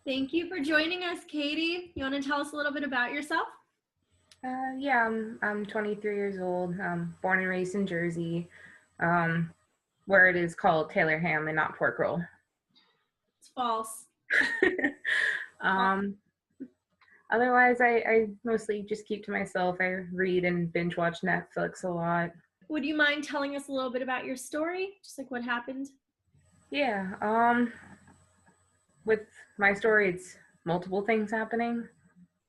Thank you for joining us, Caty. You want to tell us a little bit about yourself? Yeah, I'm 23 years old. Born and raised in Jersey, where it is called Taylor ham and not pork roll. It's false. um, Otherwise, I mostly just keep to myself. I read and binge watch Netflix a lot. Would you mind telling us a little bit about your story? Just like what happened? Yeah, with my story, it's multiple things happening.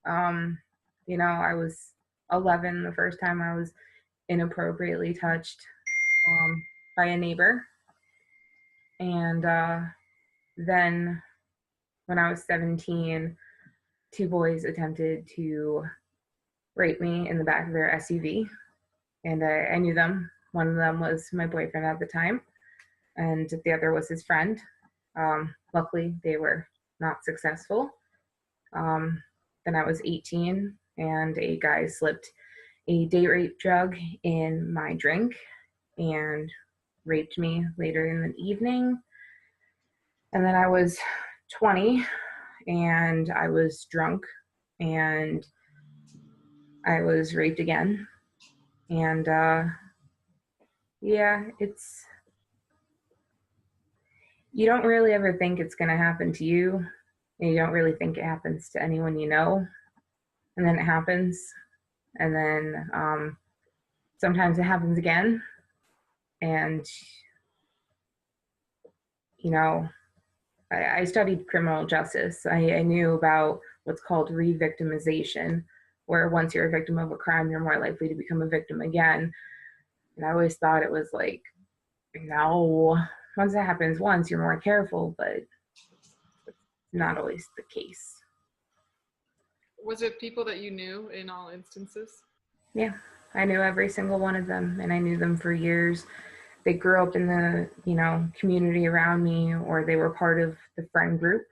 I was 11 the first time I was inappropriately touched by a neighbor. And then when I was 17, two boys attempted to rape me in the back of their SUV. And I knew them. One of them was my boyfriend at the time, and the other was his friend. Luckily, they were not successful. Then I was 18, and a guy slipped a date rape drug in my drink and raped me later in the evening. And then I was 20, and I was drunk, and I was raped again. And yeah, you don't really ever think it's going to happen to you, and you don't really think it happens to anyone you know. And then it happens, and then sometimes it happens again. And, I studied criminal justice. I knew about what's called re-victimization, where once you're a victim of a crime, you're more likely to become a victim again. And I always thought it was like, no, once it happens once, you're more careful, but it's not always the case. Was it people that you knew in all instances? Yeah, I knew every single one of them, and I knew them for years. They grew up in the, community around me, or they were part of the friend group.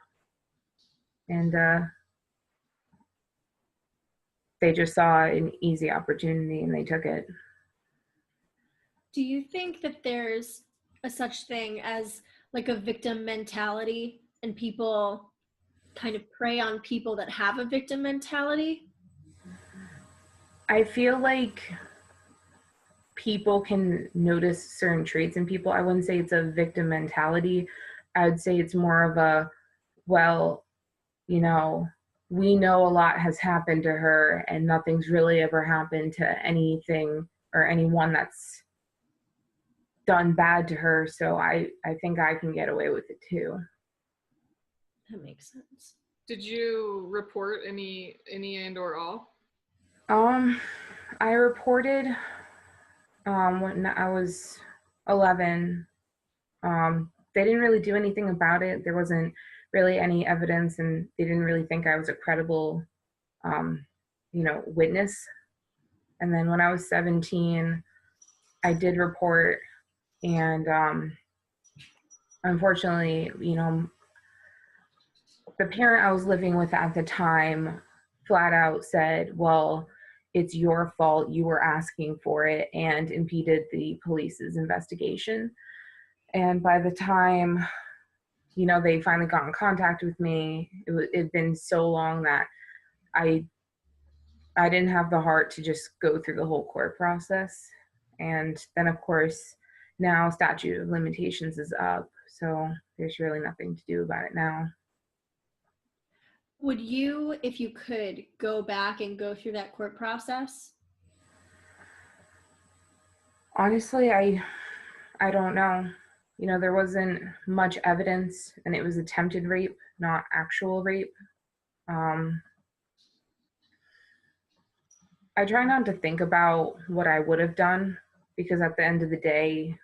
And they just saw an easy opportunity and they took it. Do you think that there's a such thing as like a victim mentality, and people kind of prey on people that have a victim mentality? I feel like people can notice certain traits in people. I wouldn't say it's a victim mentality. I would say it's more of a, well, we know a lot has happened to her and nothing's really ever happened to anything or anyone that's done bad to her. So I think I can get away with it too. That makes sense. Did you report any and or all? I reported when I was 11. They didn't really do anything about it. There wasn't really any evidence, and they didn't really think I was a credible, witness. And then when I was 17, I did report, and unfortunately, the parent I was living with at the time flat out said, well, it's your fault, you were asking for it, and impeded the police's investigation. And by the time, they finally got in contact with me, it'd been so long that I didn't have the heart to just go through the whole court process. And then, of course, now statute of limitations is up, so there's really nothing to do about it now. Would you, if you could, go back and go through that court process? Honestly, I don't know. There wasn't much evidence, and it was attempted rape, not actual rape. I try not to think about what I would have done, because at the end of the day,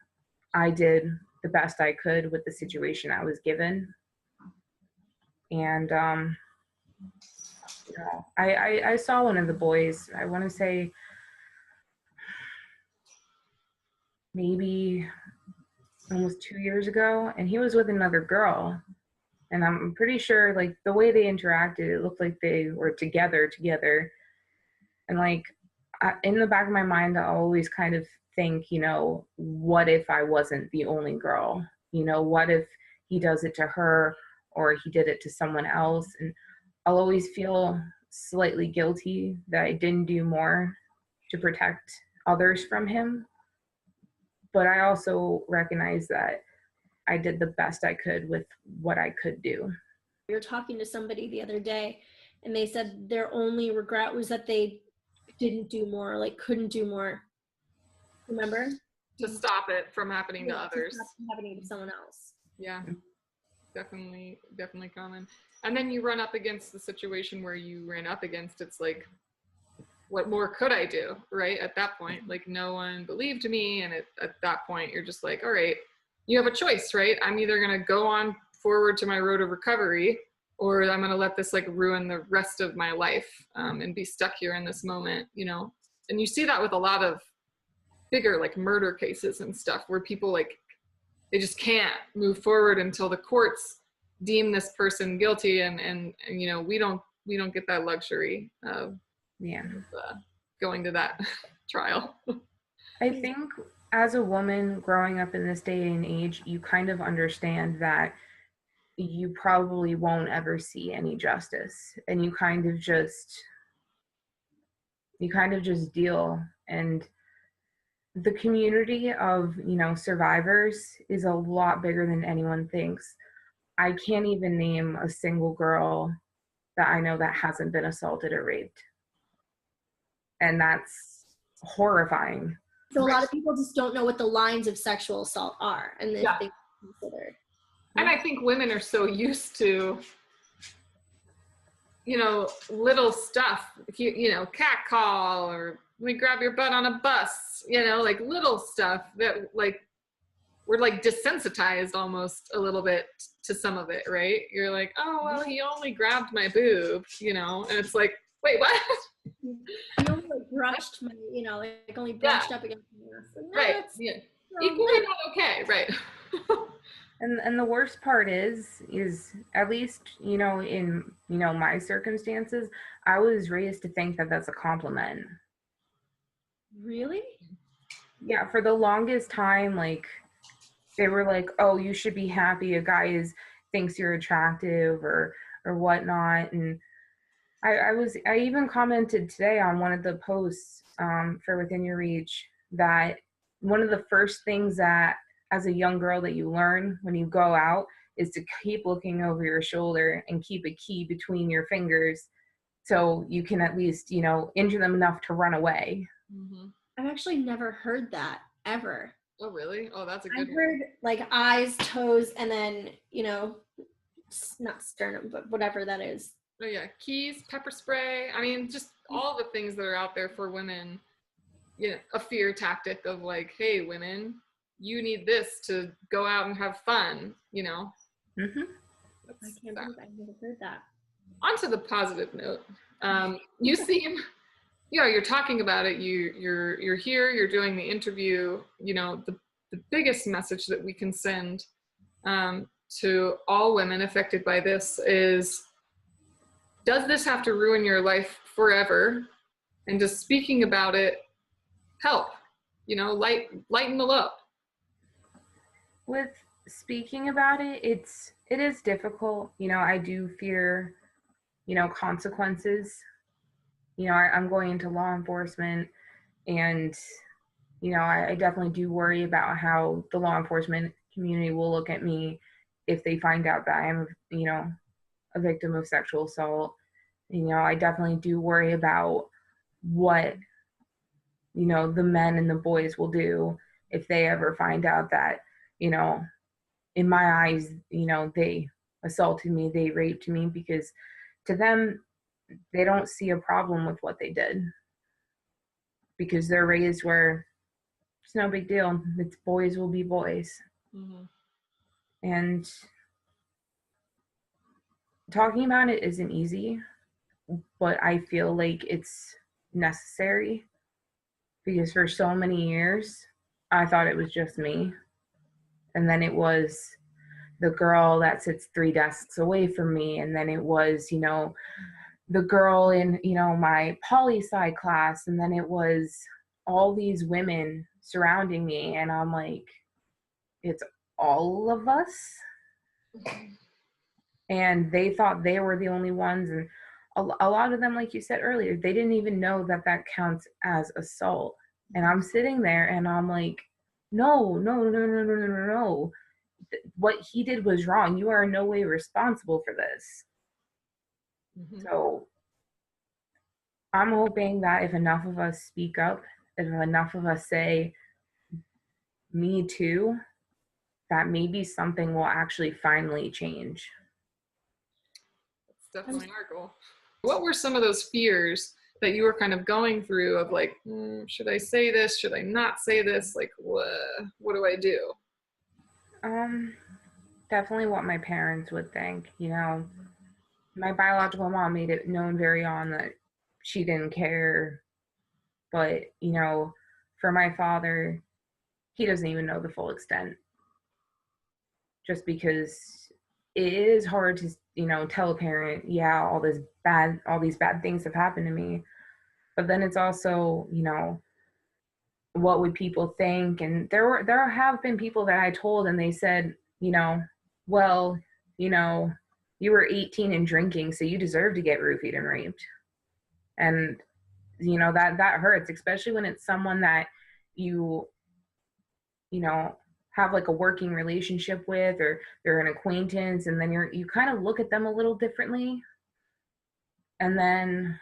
I did the best I could with the situation I was given. And I saw one of the boys, I want to say maybe almost 2 years ago, and he was with another girl. And I'm pretty sure, like, the way they interacted, it looked like they were together. And like, in the back of my mind, I always kind of think, what if I wasn't the only girl? What if he does it to her, or he did it to someone else. And I'll always feel slightly guilty that I didn't do more to protect others from him. But I also recognize that I did the best I could with what I could do. We were talking to somebody the other day, and they said their only regret was that they didn't do more, like couldn't do more. Remember? To stop it from happening to others. To stop it from happening to someone else. Yeah, definitely common. And then you run up against the situation where you ran up against, it's like, what more could I do, right? At that point, like no one believed me. And at that point, you're just like, all right, you have a choice, right? I'm either going to go on forward to my road of recovery, or I'm going to let this like ruin the rest of my life and be stuck here in this moment, you know? And you see that with a lot of bigger like murder cases and stuff where people like, they just can't move forward until the courts deem this person guilty. And you know, we don't get that luxury of going to that trial. I think as a woman growing up in this day and age, you kind of understand that you probably won't ever see any justice, and you kind of just deal. And the community of, you know, survivors is a lot bigger than anyone thinks. I can't even name a single girl that I know that hasn't been assaulted or raped. And that's horrifying. So a lot of people just don't know what the lines of sexual assault are, and if they consider. And I think women are so used to, you know, little stuff, you know, catcall, or let me grab your butt on a bus, you know, like little stuff that like, we're like desensitized almost a little bit to some of it, right? You're like, oh, well, he only grabbed my boob, you know, and it's like, wait, what? He only like brushed my, you know, like only brushed up against my ass. No, right. Yeah. Equally not okay, right? And the worst part is at least, you know, in, you know, my circumstances, I was raised to think that that's a compliment. Really? Yeah, for the longest time, like, they were like, oh, you should be happy a guy thinks you're attractive or whatnot. And I even commented today on one of the posts for Within Your Reach that one of the first things that as a young girl that you learn when you go out is to keep looking over your shoulder and keep a key between your fingers so you can at least, you know, injure them enough to run away. Mm-hmm. I've actually never heard that ever. Oh, really? Oh, that's a good one. I've heard like eyes, toes, and then, you know, not sternum, but whatever that is. Oh yeah, keys, pepper spray. I mean, just all the things that are out there for women. You know, a fear tactic of like, hey, women, you need this to go out and have fun. You know. Mm-hmm. I can't believe I've never heard that. On to the positive note, you seem, you know, you're talking about it. You're here. You're doing the interview. You know, the biggest message that we can send to all women affected by this is, does this have to ruin your life forever? And does speaking about it help? You know, lighten the load. With speaking about it, it is difficult. You know, I do fear, you know, consequences. You know, I'm going into law enforcement, and, you know, I definitely do worry about how the law enforcement community will look at me if they find out that I am, you know, a victim of sexual assault. You know, I definitely do worry about what, you know, the men and the boys will do if they ever find out that, you know, in my eyes, you know, they assaulted me, they raped me, because to them, they don't see a problem with what they did, because they're raised where it's no big deal. It's boys will be boys. Mm-hmm. And talking about it isn't easy, but I feel like it's necessary, because for so many years, I thought it was just me. And then it was the girl that sits 3 desks away from me. And then it was, you know, the girl in, you know, my poli-sci class. And then it was all these women surrounding me. And I'm like, it's all of us. and they thought they were the only ones. And a lot of them, like you said earlier, they didn't even know that that counts as assault. And I'm sitting there and I'm like, no, no, no, no, no, no, no, no. What he did was wrong. You are in no way responsible for this. Mm-hmm. So I'm hoping that if enough of us speak up, if enough of us say, me too, that maybe something will actually finally change. That's definitely our goal. What were some of those fears that you were kind of going through of like, should I say this? Should I not say this? Like, what do I do? Definitely what my parents would think. You know, my biological mom made it known very on that she didn't care. But, you know, for my father, he doesn't even know the full extent. Just because it is hard to, you know, tell a parent, yeah, all these bad things have happened to me. But then it's also, you know, what would people think? And there have been people that I told and they said, you know, well, you know, you were 18 and drinking, so you deserve to get roofied and raped. And you know, that hurts, especially when it's someone that you you know have like a working relationship with, or they're an acquaintance, and then you kind of look at them a little differently. And then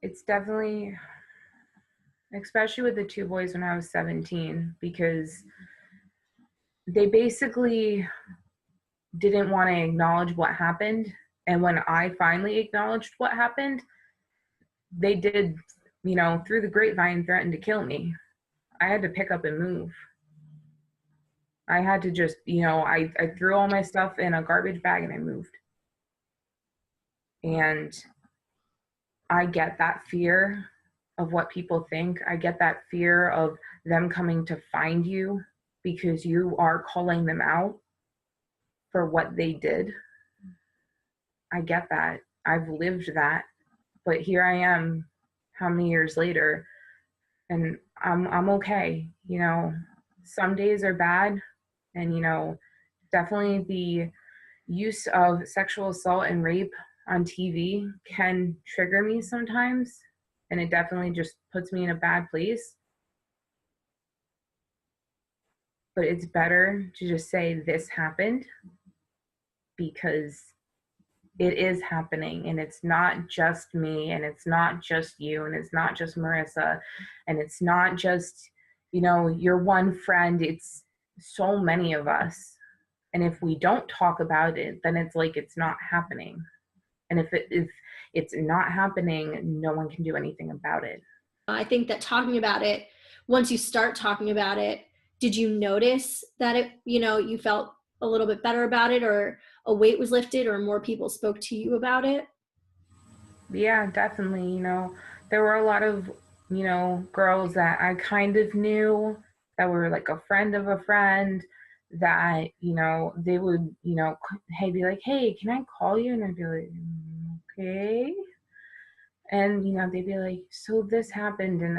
it's definitely, especially with the two boys when I was 17, because they basically didn't want to acknowledge what happened. And when I finally acknowledged what happened, they did, you know, through the grapevine, threaten to kill me. I had to pick up and move. I had to just, you know, I threw all my stuff in a garbage bag and I moved. And I get that fear of what people think. I get that fear of them coming to find you because you are calling them out for what they did. I get that. I've lived that. But here I am, how many years later, and I'm okay. You know, some days are bad, and you know, definitely the use of sexual assault and rape on TV can trigger me sometimes, and it definitely just puts me in a bad place. But it's better to just say this happened, because it is happening, and it's not just me, and it's not just you, and it's not just Marissa, and it's not just, you know, your one friend. It's so many of us. And if we don't talk about it, then it's like it's not happening. And if it's not happening, no one can do anything about it. I think that talking about it, once you start talking about it, did you notice that it, you know, you felt a little bit better about it, or a weight was lifted, or more people spoke to you about it? Yeah, definitely. You know, there were a lot of, you know, girls that I kind of knew that were like a friend of a friend, that, you know, they would, you know, hey, be like, hey, can I call you? And I'd be like, okay. And, you know, they'd be like, so this happened, and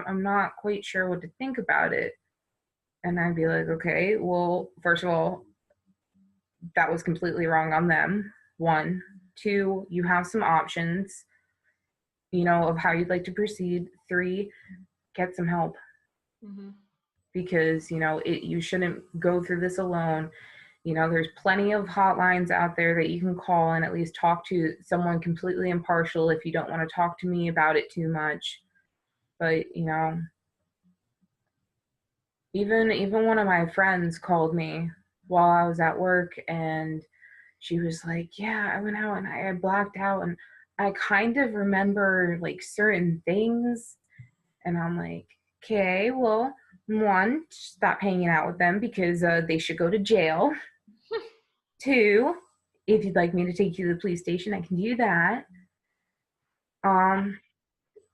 I'm not quite sure what to think about it. And I'd be like, okay, well, first of all, that was completely wrong on them. One. Two, you have some options, you know, of how you'd like to proceed. Three, get some help. Mm-hmm. Because, you know, you shouldn't go through this alone. You know, there's plenty of hotlines out there that you can call and at least talk to someone completely impartial if you don't want to talk to me about it too much. But, you know, even one of my friends called me while I was at work, and she was like, yeah, I went out and I blacked out, and I kind of remember like certain things. And I'm like, okay, well, one, stop hanging out with them, because they should go to jail. Two, if you'd like me to take you to the police station, I can do that.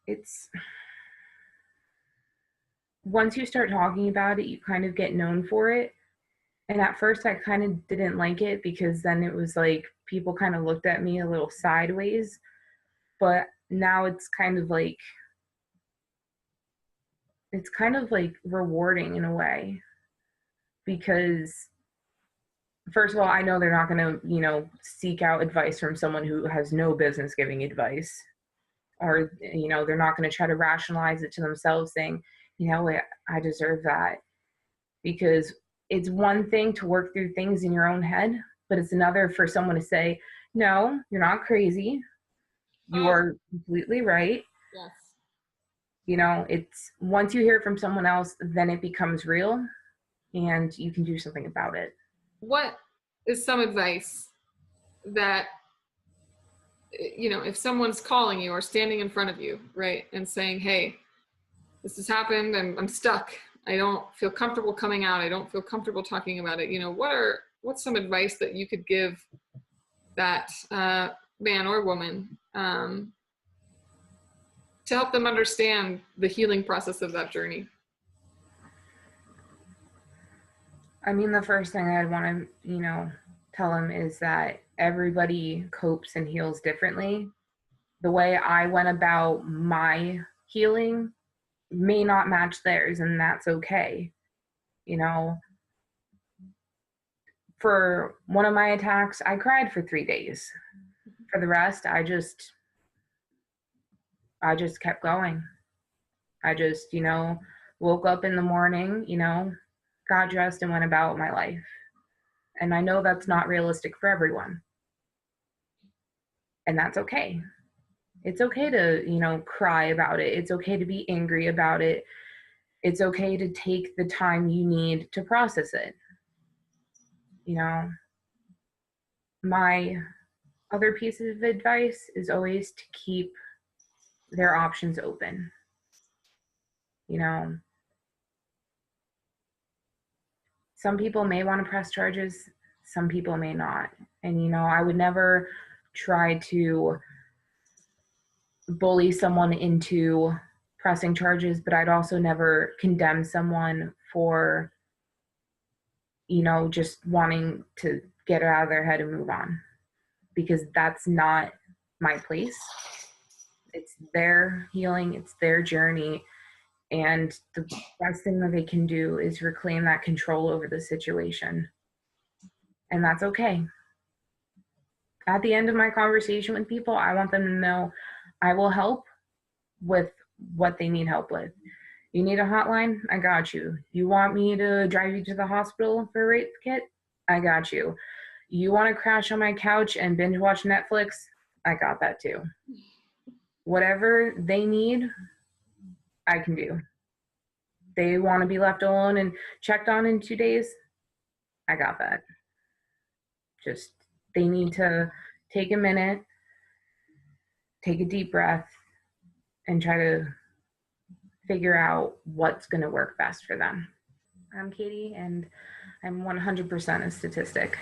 It's Once you start talking about it, you kind of get known for it. And at first I kind of didn't like it, because then it was like people kind of looked at me a little sideways. But now it's kind of like rewarding in a way, because first of all, I know they're not going to, seek out advice from someone who has no business giving advice. Or, they're not going to try to rationalize it to themselves saying, I deserve that. Because it's one thing to work through things in your own head, but it's another for someone to say, no, you're not crazy. You are completely right. Yes. It's once you hear it from someone else, then it becomes real and you can do something about it. What is some advice that, if someone's calling you or standing in front of you, right, and saying, hey, this has happened, I'm stuck, I don't feel comfortable coming out, I don't feel comfortable talking about it, what's some advice that you could give that man or woman to help them understand the healing process of that journey? I mean, the first thing I'd want to, tell them is that everybody copes and heals differently. The way I went about my healing may not match theirs, and that's okay. For one of my attacks, I cried for 3 days. For the rest, I just kept going. I just, woke up in the morning, got dressed and went about my life. And I know that's not realistic for everyone. And that's okay. It's okay to, cry about it. It's okay to be angry about it. It's okay to take the time you need to process it. My other piece of advice is always to keep their options open. Some people may want to press charges, some people may not. And, I would never try to bully someone into pressing charges, but I'd also never condemn someone for, just wanting to get it out of their head and move on, because that's not my place. It's their healing, it's their journey. And the best thing that they can do is reclaim that control over the situation. And that's okay. At the end of my conversation with people, I want them to know I will help with what they need help with. You need a hotline? I got you. You want me to drive you to the hospital for a rape kit? I got you. You want to crash on my couch and binge watch Netflix? I got that too. Whatever they need, I can do. They want to be left alone and checked on in 2 days? I got that. Just, they need to take a minute, take a deep breath, and try to figure out what's going to work best for them. I'm Caty, and I'm 100% a statistic.